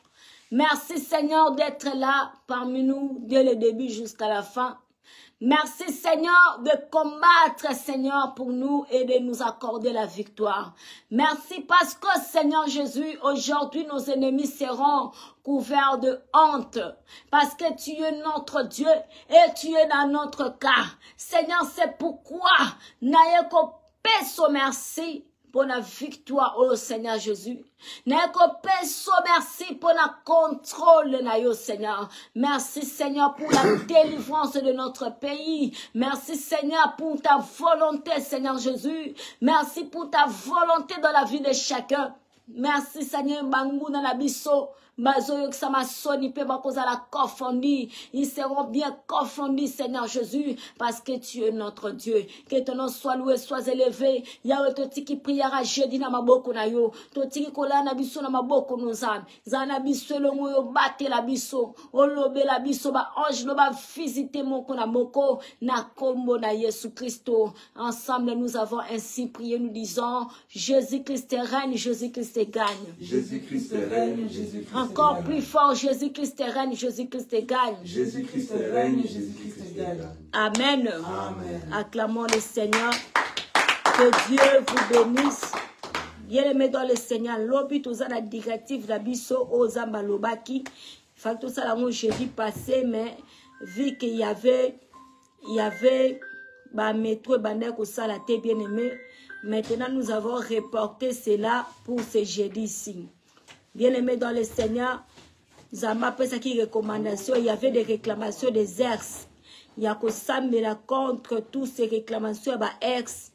Merci Seigneur d'être là parmi nous dès le début jusqu'à la fin. Merci Seigneur de combattre Seigneur pour nous et de nous accorder la victoire. Merci parce que Seigneur Jésus, aujourd'hui nos ennemis seront couverts de honte. Parce que tu es notre Dieu et tu es dans notre cas. Seigneur, c'est pourquoi Naïko Peso merci pour la victoire, oh Seigneur Jésus. Naïko Peso merci pour la contrôle, Naïo Seigneur. Merci Seigneur pour la délivrance de notre pays. Merci Seigneur pour ta volonté, Seigneur Jésus. Merci pour ta volonté dans la vie de chacun. Merci Seigneur Bangou dans la biso. Ils seront bien confondus, Seigneur Jésus, parce que tu es notre Dieu. Que ton nom soit loué, soit élevé. Yahweh, toti qui priera jeudi na maboko na yo. Toti qui kola na biso na maboko nos âmes. Zana biso lo yo bate la biso. Olobe la biso ba ange lo ba visiter mon na moko na kombo na Yesu Christo. Ensemble, nous avons ainsi prié, nous disons, Jésus-Christ règne, Jésus-Christ gagne. Jésus-Christ règne, Jésus-Christ gagne. Encore plus fort, Jésus-Christ règne, Jésus-Christ gagne. Jésus-Christ règne, Jésus-Christ gagne. Amen. Amen. Acclamons le Seigneur. Que Dieu vous bénisse. Bien-aimés dans le Seigneur, l'obit aux la directive la biso aux ambalobaki. Fait tout ça là jeudi passé, mais vu qu'il y avait bah métro bandek au salaté bien-aimé. Maintenant nous avons reporté cela pour ce jeudi-ci. Bien-aimés dans le Seigneur, Zama pesa qui recommandation, il y avait des réclamations des ex. Il y a que ça mais là contre toutes ces réclamations bah ex.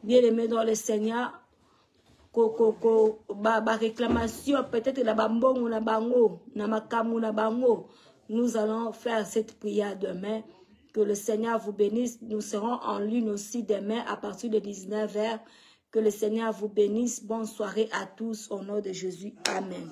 Bien-aimés dans le Seigneur, ba réclamation peut-être la bambon na bango, na makamu na bango. Nous allons faire cette prière demain. Que le Seigneur vous bénisse. Nous serons en ligne aussi demain à partir de 19h. Que le Seigneur vous bénisse. Bonne soirée à tous au nom de Jésus. Amen.